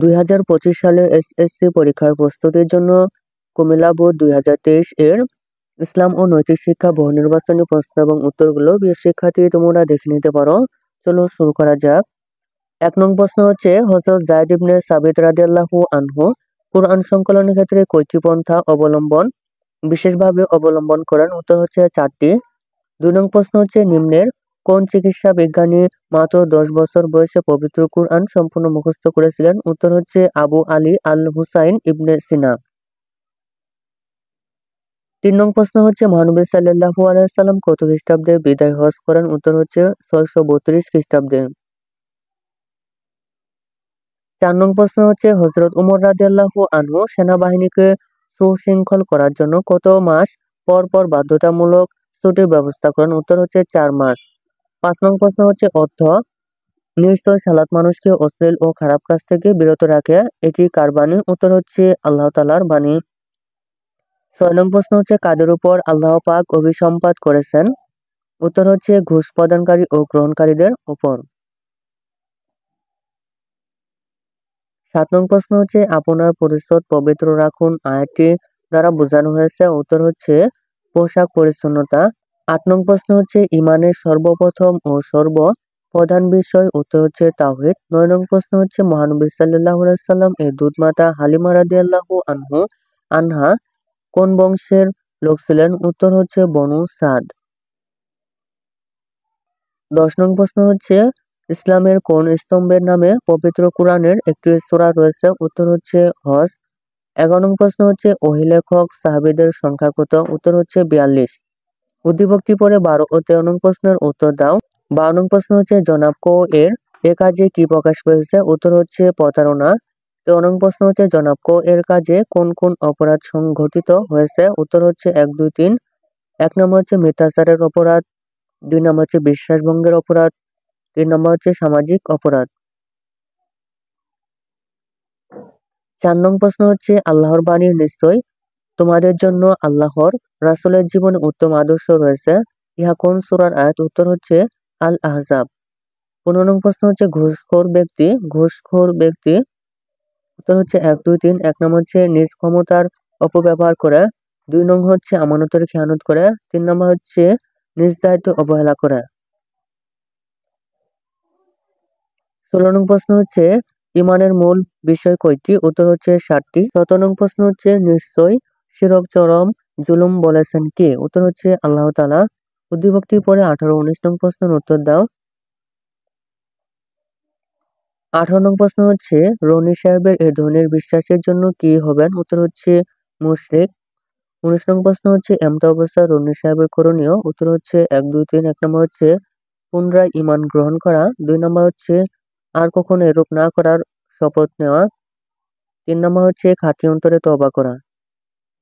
2025 সালের এসএসসি পরীক্ষার প্রস্তুতির জন্য কুমিল্লা বোর্ড 2023 এর ইসলাম ও নৈতিক শিক্ষা বহুনির্বাচনী প্রশ্ন এবং উত্তরগুলো প্রিয় শিক্ষার্থী তোমরা দেখে নিতে পারো। চলো শুরু করা যাক। 1 নং প্রশ্ন হচ্ছে, হযরত যায়েদ ইবনে সাবিত রাদিয়াল্লাহু আনহু কুরআন সংকলনের ক্ষেত্রে কয়টি পন্থা বিশেষভাবে অবলম্বন করেন? উত্তর হচ্ছে 4টি। 2 নং প্রশ্ন হচ্ছে, নিম্নের কোন চিকিৎসা বিজ্ঞানী মাত্র 10 বছর বয়সে পবিত্র কুরআন সম্পূর্ণ মুখস্থ করেছিলেন? উত্তর হচ্ছে আবু আলী আল হুসাইন ইবনে সিনা। 3 নং প্রশ্ন হচ্ছে, মহানবী সাল্লাল্লাহু আলাইহি সাল্লাম কত খ্রিস্টাব্দে বিদায় হজ করেন? উত্তর হচ্ছে 632 খ্রিস্টাব্দে। 4 নং প্রশ্ন হচ্ছে, হযরত উমর রাদিয়াল্লাহু আনহু সেনাবাহিনীকে সুশৃঙ্খল করার জন্য কত মাস পর পর বাধ্যতামূলক ছুটির ব্যবস্থা করেন? উত্তর হচ্ছে 4 মাস। 5 নং প্রশ্ন হচ্ছে, অর্থ নিশ্চয় সালাত মানুষকে অশ্লীল ও খারাপ কাজ থেকে বিরত রাখে, এটি কার বাণী? উত্তর হচ্ছে আল্লাহ তাআলার বাণী। 6 নং প্রশ্ন হচ্ছে, কাদের উপর আল্লাহ পাক অভিসম্পাত করেছেন? উত্তর হচ্ছে ঘুষ প্রদানকারী ও গ্রহণকারীদের উপর। 7 নং প্রশ্ন হচ্ছে, আপনার পরিষদ পবিত্র রাখুন আয়াতটি দ্বারা বোঝানো হয়েছে? উত্তর হচ্ছে পোশাক পরিচ্ছন্নতা। 8 নং প্রশ্ন হচ্ছে, ইমানের সর্বপ্রথম ও সর্বপ্রধান বিষয়? উত্তর হচ্ছে তাওহীদ। 9 নং প্রশ্ন হচ্ছে, মহানবী সাল্লাল্লাহু আলাইহি সাল্লাম এর দুধমাতা হালিমা রাদিয়াল্লাহু আনহা কোন বংশের লোক ছিলেন? উত্তর হচ্ছে বনু সাদ। 10 নং প্রশ্ন হচ্ছে, ইসলামের কোন স্তম্ভের নামে পবিত্র কুরআনের একটি সূরা রয়েছে? উত্তর হচ্ছে হজ। 11 নং প্রশ্ন হচ্ছে, ওহী লেখক সাহাবীদের সংখ্যা কত? উত্তর হচ্ছে 42। উদ্দীপকটি পড়ে 12 ও 13 নং প্রশ্নের উত্তর দাও। 12 নং প্রশ্ন হচ্ছে, জনাব কো এর এ কাজে কি প্রকাশ পেয়েছে? উত্তর হচ্ছে প্রতারণা। 13 নং প্রশ্ন হচ্ছে, জনাব কো এর কাজে কোন কোন অপরাধ সংঘটিত হয়েছে? উত্তর হচ্ছে 1, 2, 3। 1 নম্বর হচ্ছে মিথ্যাচারের অপরাধ, 2 নম্বর হচ্ছে বিশ্বাসভঙ্গের অপরাধ, 3 নম্বর হচ্ছে সামাজিক অপরাধ। 4 নং প্রশ্ন হচ্ছে, আল্লাহর বাণী নিশ্চয় তোমাদের জন্য আল্লাহর রাসূলের জীবনে উত্তম আদর্শ রয়েছে, ইহা কোন সূরার আয়াত? উত্তর হচ্ছে আল আহজাব। 15 নং প্রশ্ন হচ্ছে, ঘুষখোর ব্যক্তি উত্তর হচ্ছে 1, 2, 3। 1 নম্বর হচ্ছে নিজ ক্ষমতার অপব্যবহার করে, 2 নং হচ্ছে আমানতের খেয়ানত করে, 3 নম্বর হচ্ছে নিজ দায়িত্ব অবহেলা করে। 16 নং প্রশ্ন হচ্ছে, ঈমানের মূল বিষয় কয়টি? উত্তর হচ্ছে 7টি। 17 নং প্রশ্ন হচ্ছে, নিশ্চয় শিরক চরম জুলুম বলেছেন কে? উত্তর হচ্ছে আল্লাহ তাআলা। উদ্দীপকটি পড়ে 18, 19 নং প্রশ্নের উত্তর দাও। 18 নং প্রশ্ন হচ্ছে, রনি সাহেবের এ ধরনের বিশ্বাসের জন্য কি হবেন? উত্তর হচ্ছে মুশরিক। 19 নং প্রশ্ন হচ্ছে, এমত অবস্থায় রনি সাহেবের করণীয়? উত্তর হচ্ছে 1, 2, 3। 1 নম্বর হচ্ছে পুনরায় ঈমান গ্রহণ করা, 2 নম্বর হচ্ছে আর কখনো এরূপ না করার শপথ নেওয়া, 3 নম্বর হচ্ছে খাঁটি অন্তরে তওবা করা।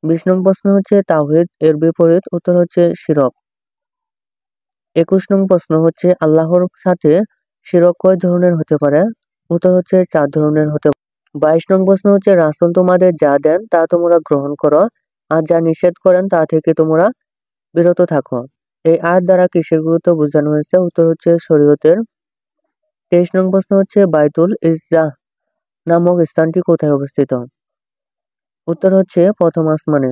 20 নং প্রশ্ন হচ্ছে, তাওহীদ এর বিপরীত? উত্তর হচ্ছে শিরক। 21 নং প্রশ্ন হচ্ছে, আল্লাহর সাথে শিরক কয় ধরনের হতে পারে? উত্তর হচ্ছে 4 ধরনের হতে পারে। 22 নং প্রশ্ন হচ্ছে, রাসূল তোমাদের যা দেন তা তোমরা গ্রহণ করো, আর যা নিষেধ করেন তা থেকে তোমরা বিরত থাকো। এই আয়াত দ্বারা কিসের গুরুত্ব বোঝানো হয়েছে? উত্তর হচ্ছে শরীয়তের। 23 নং প্রশ্ন হচ্ছে, বাইতুল ইজ্জাহ নামক স্থানটি কোথায় অবস্থিত? উত্তর হচ্ছে প্রথম আসমানে।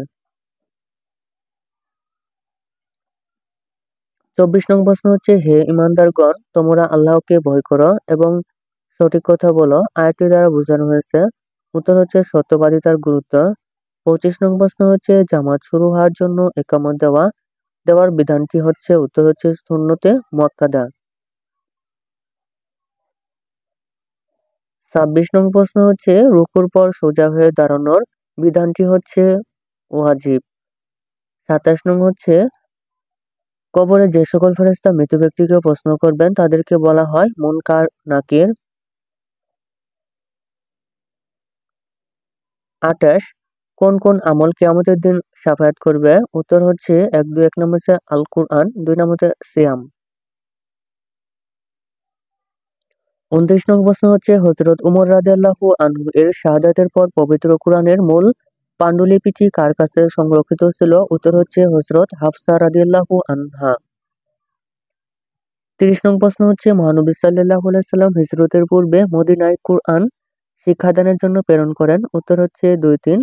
24 নং প্রশ্ন হচ্ছে, হে ঈমানদারগণ, তোমরা আল্লাহকে ভয় করো এবং সঠিক কথা বলো, আয়াতটি দ্বারা বোঝানো হয়েছে? উত্তর হচ্ছে সত্যবাদিতার গুরুত্ব। 25 নং প্রশ্ন হচ্ছে, জামাত শুরু হওয়ার জন্য ইকামত দেওয়ার বিধানটি হচ্ছে? উত্তর হচ্ছে সুন্নতে মুয়াক্কাদা। 26 নং প্রশ্ন হচ্ছে, রুকুর পর সোজা হয়ে দাঁড়ানোর বিধানটি হচ্ছে ওয়াজিব। 27 নং হচ্ছে, কবরে যে সকল ফেরেশতা মৃত ব্যক্তিকে প্রশ্ন করবেন তাদেরকে বলা হয় মুনকার নাকির। 28 কোন কোন আমল কিয়ামতের দিন শাফায়াত করবে? উত্তর হচ্ছে 1, 2। 1 নম্বর হচ্ছে আল কুরআন, 2 নম্বর হচ্ছে সিয়াম। 29 নং প্রশ্ন হচ্ছে, হযরত উমর রাদিয়াল্লাহু আনহু এর শাহাদাতের পর পবিত্র কুরআনের মূল পান্ডুলিপিটি কার কাছে সংরক্ষিত ছিল? উত্তর হচ্ছে হযরত হাফসা রাদিয়াল্লাহু আনহা। 30 নং প্রশ্ন হচ্ছে, মহানবী সাল্লাল্লাহু আলাইহি সাল্লাম হিজরতের পূর্বে মদিনায় কুরআন শিক্ষাদানের জন্য প্রেরণ করেন? উত্তর হচ্ছে 2-3।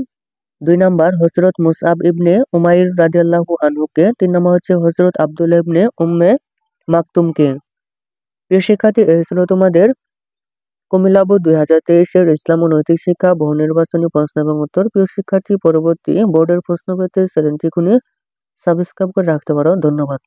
2 নাম্বার হযরত মুসআব ইবনে উমাইর রাদিয়াল্লাহু আনহুকে। 3 নাম্বার হচ্ছে হযরত আব্দুল্লাহ ইবনে উম্মে মাকতুমকে। প্রিয় শিক্ষার্থী, এই ছিল তোমাদের কুমিল্লা বোর্ড 2023 এর ইসলাম ও নৈতিক শিক্ষা বহু নির্বাচনী প্রশ্ন এবং উত্তর। প্রিয় শিক্ষার্থী, পরবর্তী বোর্ডের প্রশ্ন পেতে চ্যানেলটি এখনই সাবস্ক্রাইব করে রাখতে পারো। ধন্যবাদ।